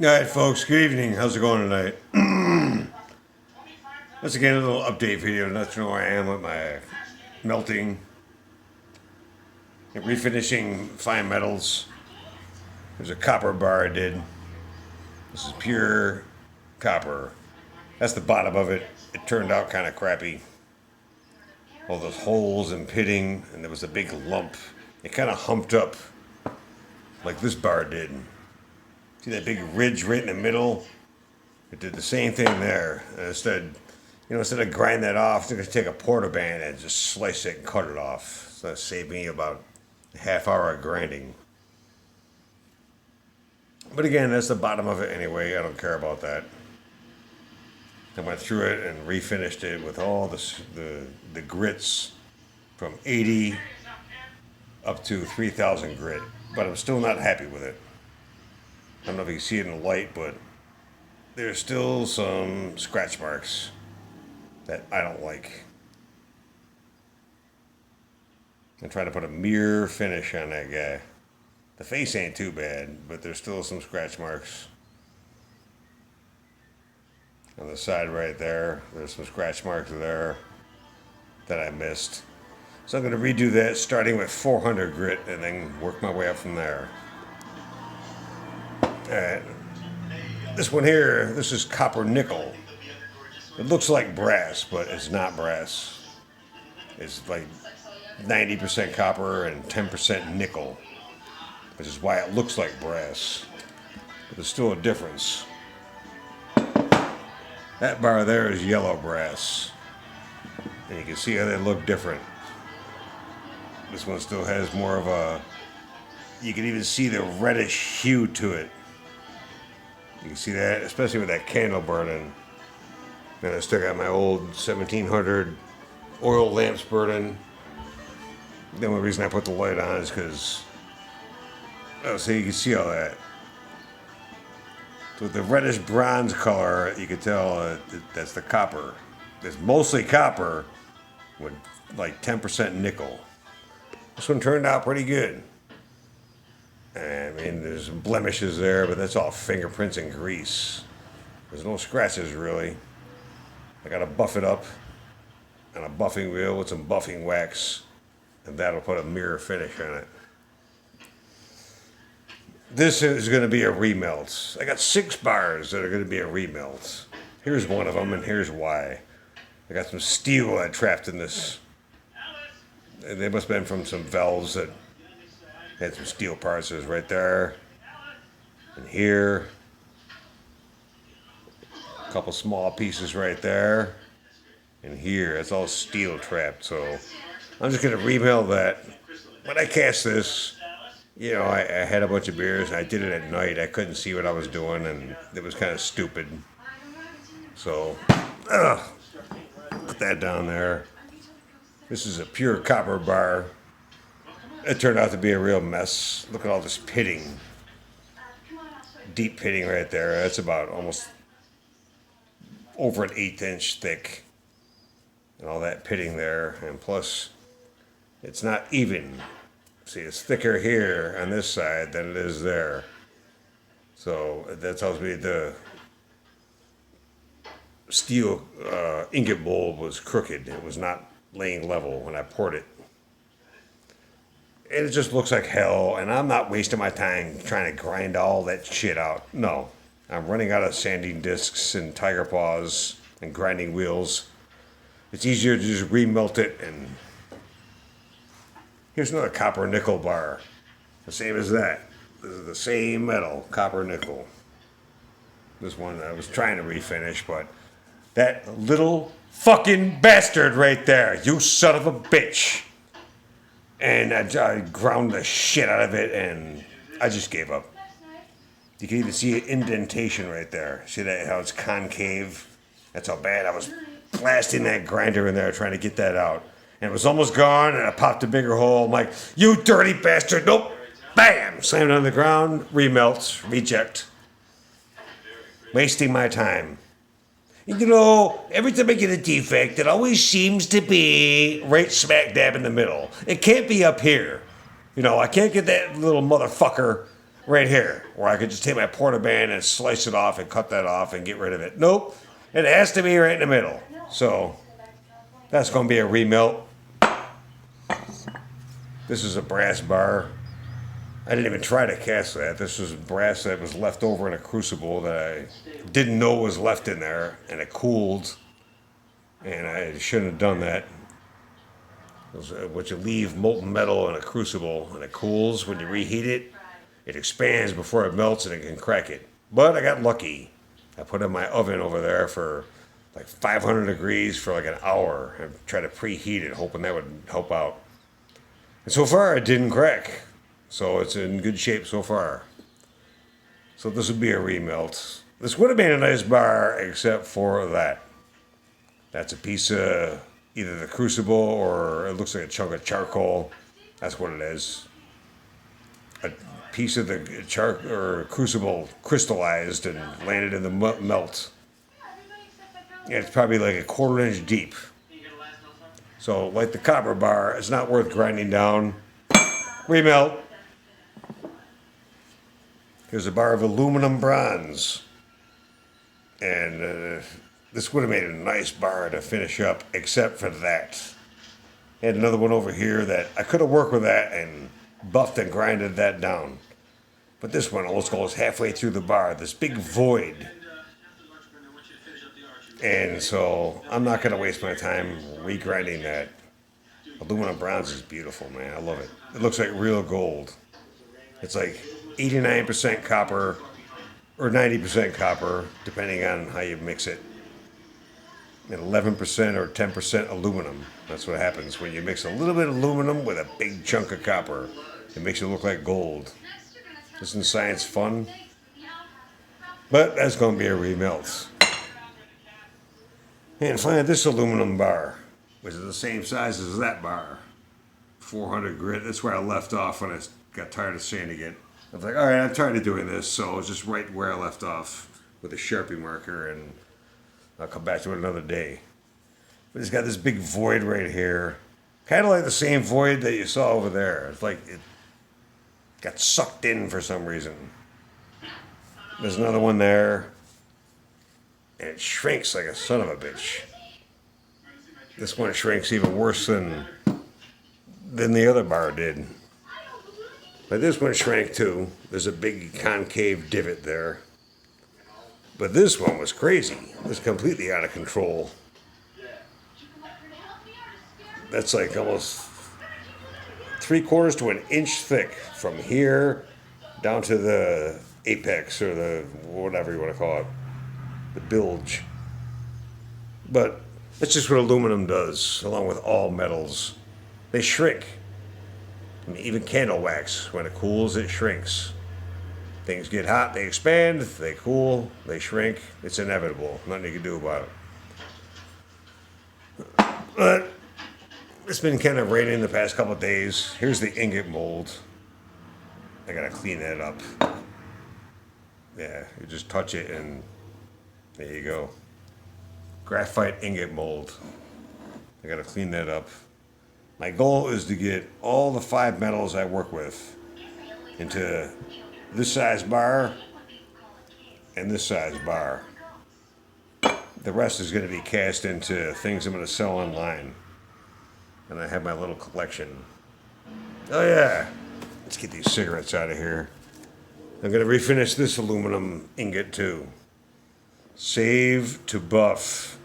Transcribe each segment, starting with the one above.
All right, folks. Good evening. How's it going tonight? Once again, a little update video. Not to know where I am with my melting and refinishing fine metals. There's a copper bar I did. This is pure copper. That's the bottom of it. It turned out kind of crappy. All those holes and pitting, and there was a big lump. It kind of humped up like this bar did. See that big ridge right in the middle? It did the same thing there. And instead of grinding that off, I'm going to take a portaband and just slice it and cut it off. So that saved me about a half hour of grinding. But again, that's the bottom of it anyway. I don't care about that. I went through it and refinished it with all the grits from 80 up to 3,000 grit. But I'm still not happy with it. I don't know if you can see it in the light, but there's still some scratch marks that I don't like. I'm trying to put a mirror finish on that guy. The face ain't too bad, but there's still some scratch marks. On the side right there, there's some scratch marks there that I missed. So I'm going to redo that starting with 400 grit and then work my way up from there. Alright, this one here, this is copper nickel. It looks like brass, but it's not brass. It's like 90% copper and 10% nickel, which is why it looks like brass. But there's still a difference. That bar there is yellow brass. And you can see how they look different. This one still has more of a, you can even see the reddish hue to it. You can see that, especially with that candle burning. And I still got my old 1700 oil lamps burning. The only reason I put the light on is because, so you can see all that. So with the reddish bronze color, you can tell that's the copper. It's mostly copper with like 10% nickel. This one turned out pretty good. I mean, there's some blemishes there, but that's all fingerprints and grease. There's no scratches, really. I gotta buff it up on a buffing wheel with some buffing wax, and that'll put a mirror finish on it. This is gonna be a remelt. I got 6 bars that are gonna be a remelt. Here's one of them, and here's why. I got some steel I trapped in this. They must have been from some valves that had some steel parts. There's right there and here. A couple small pieces right there and here. That's all steel trapped. So I'm just gonna remelt that. When I cast this, I had a bunch of beers and I did it at night. I couldn't see what I was doing and it was kind of stupid. So put that down there. This is a pure copper bar. It turned out to be a real mess. Look at all this pitting. Deep pitting right there. That's about almost over an 1/8 inch thick. And all that pitting there. And plus, it's not even. See, it's thicker here on this side than it is there. So that tells me the steel ingot bowl was crooked. It was not laying level when I poured it. And it just looks like hell, and I'm not wasting my time trying to grind all that shit out. No. I'm running out of sanding discs and tiger paws and grinding wheels. It's easier to just remelt it, and here's another copper nickel bar. The same as that. This is the same metal, copper nickel. This one I was trying to refinish, but that little fucking bastard right there, you son of a bitch. And I ground the shit out of it, and I just gave up. You can even see an indentation right there. See that, how it's concave? That's how bad I was blasting that grinder in there trying to get that out. And it was almost gone, and I popped a bigger hole. I'm like, you dirty bastard. Nope. Bam! Slammed it on the ground. Remelts. Reject. Wasting my time. Every time I get a defect, it always seems to be right smack dab in the middle. It can't be up here. I can't get that little motherfucker right here, where I could just take my Portaband and slice it off and cut that off and get rid of it. Nope, it has to be right in the middle. So that's going to be a remelt. This is a brass bar. I didn't even try to cast that. This was brass that was left over in a crucible that I didn't know was left in there, and it cooled. And I shouldn't have done that. What you leave molten metal in a crucible, and it cools when you reheat it. It expands before it melts, and it can crack it. But I got lucky. I put it in my oven over there for like 500 degrees for like an hour, and tried to preheat it, hoping that would help out. And so far, it didn't crack. So it's in good shape so far. So this would be a remelt. This would have been a nice bar, except for that. That's a piece of either the crucible or it looks like a chunk of charcoal. That's what it is. A piece of the crucible crystallized and landed in the melt. Yeah, it's probably like a quarter-inch deep. So, like the copper bar, it's not worth grinding down. Remelt. Here's a bar of aluminum bronze. And this would have made a nice bar to finish up, except for that. And another one over here that I could have worked with that and buffed and grinded that down. But this one almost goes halfway through the bar, this big void. And so I'm not going to waste my time regrinding that. Aluminum bronze is beautiful, man. I love it. It looks like real gold. It's like 89% copper or 90% copper, depending on how you mix it. And 11% or 10% aluminum. That's what happens when you mix a little bit of aluminum with a big chunk of copper. It makes it look like gold. Isn't science fun? But that's going to be a remelt. And finally, this aluminum bar, which is the same size as that bar. 400 grit. That's where I left off when I got tired of sanding it. I was like, all right, I'm tired of doing this, so it's just right where I left off with a Sharpie marker, and I'll come back to it another day. But it's got this big void right here. Kind of like the same void that you saw over there. It's like it got sucked in for some reason. There's another one there. And it shrinks like a son of a bitch. This one shrinks even worse than the other bar did. But this one shrank too. There's a big concave divot there. But this one was crazy. It was completely out of control. That's like almost 3/4 to an inch thick from here down to the apex or the whatever you want to call it. The bilge. But that's just what aluminum does, along with all metals. They shrink. I mean, even candle wax, when it cools, it shrinks. Things get hot, they expand, they cool, they shrink. It's inevitable. Nothing you can do about it. But it's been kind of raining the past couple of days. Here's the ingot mold. I gotta clean that up. Yeah, you just touch it and there you go. Graphite ingot mold. I gotta clean that up. My goal is to get all the 5 metals I work with into this size bar and this size bar. The rest is going to be cast into things I'm going to sell online. And I have my little collection. Oh yeah, let's get these cigarettes out of here. I'm going to refinish this aluminum ingot too. Save to buff.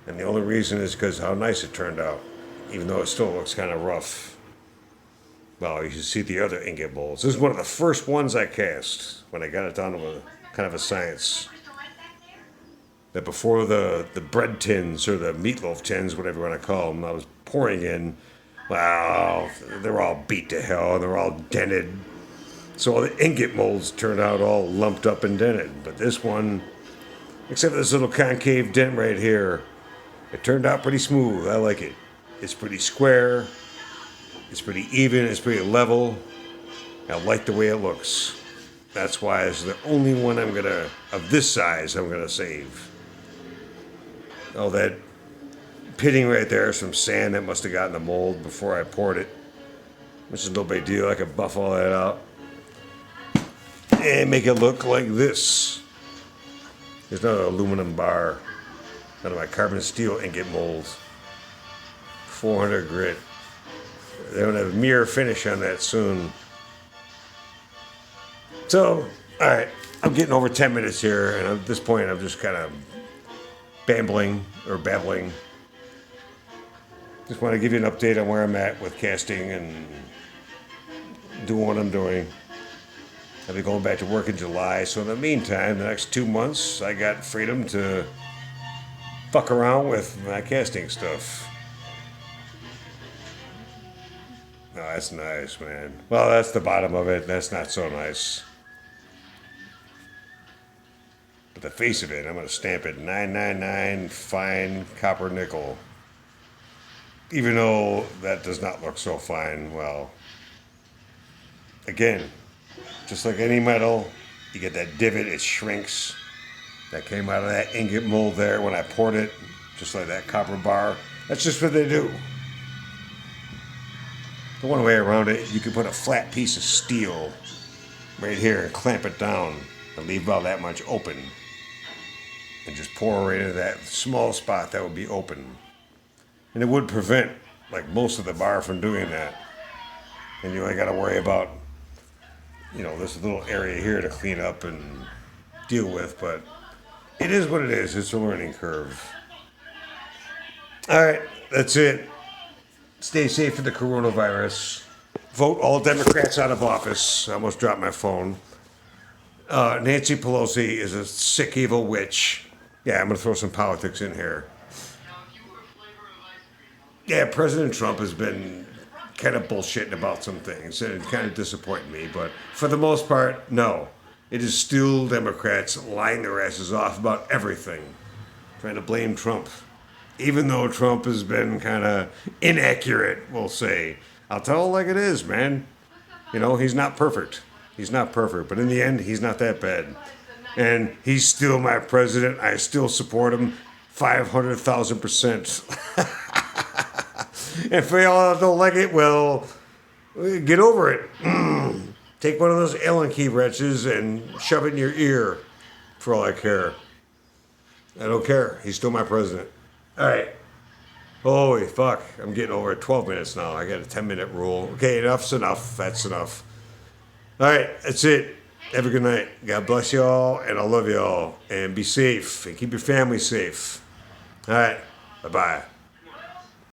And the only reason is because how nice it turned out. Even though it still looks kind of rough. Well, you should see the other ingot molds. This is one of the first ones I cast when I got it down to a kind of a science. That before the bread tins or the meatloaf tins, whatever you want to call them, I was pouring in. Wow, they're all beat to hell and they're all dented. So all the ingot molds turned out all lumped up and dented. But this one, except for this little concave dent right here, it turned out pretty smooth. I like it. It's pretty square. It's pretty even. It's pretty level. I like the way it looks. That's why it's the only one of this size, I'm gonna save. Oh, that pitting right there is some sand that must have gotten the mold before I poured it. Which is no big deal. I could buff all that out. and make it look like this. There's not an aluminum bar. None of my carbon steel ingot molds. 400 grit. They're gonna have a mirror finish on that soon. So, all right, I'm getting over 10 minutes here, and at this point, I'm just kind of babbling. Just want to give you an update on where I'm at with casting and doing what I'm doing. I'll be going back to work in July, so in the meantime, the next 2 months, I got freedom to fuck around with my casting stuff. Oh, that's nice, man. Well, that's the bottom of it. That's not so nice. But the face of it, I'm going to stamp it 999 fine copper nickel. Even though that does not look so fine, well, again, just like any metal, you get that divot, it shrinks. That came out of that ingot mold there when I poured it, just like that copper bar. That's just what they do. The one way around it, you could put a flat piece of steel right here and clamp it down and leave about that much open. And just pour right into that small spot that would be open. And it would prevent, like, most of the bar from doing that. And you only got to worry about, this little area here to clean up and deal with. But it is what it is. It's a learning curve. All right, that's it. Stay safe from the coronavirus. Vote all Democrats out of office. I almost dropped my phone. Nancy Pelosi is a sick, evil witch. Yeah, I'm going to throw some politics in here. Yeah, President Trump has been kind of bullshitting about some things, and it kind of disappointed me. But for the most part, no. It is still Democrats lying their asses off about everything, trying to blame Trump. Even though Trump has been kind of inaccurate, we'll say. I'll tell it like it is, man. He's not perfect. He's not perfect, but in the end, he's not that bad. And he's still my president. I still support him 500,000%. If y'all don't like it, well, get over it. Take one of those Allen key wrenches and shove it in your ear for all I care. I don't care. He's still my president. All right. Holy fuck. I'm getting over 12 minutes now. I got a 10-minute rule. Okay, enough's enough. That's enough. All right, that's it. Have a good night. God bless you all, and I love you all. And be safe, and keep your family safe. All right, bye-bye.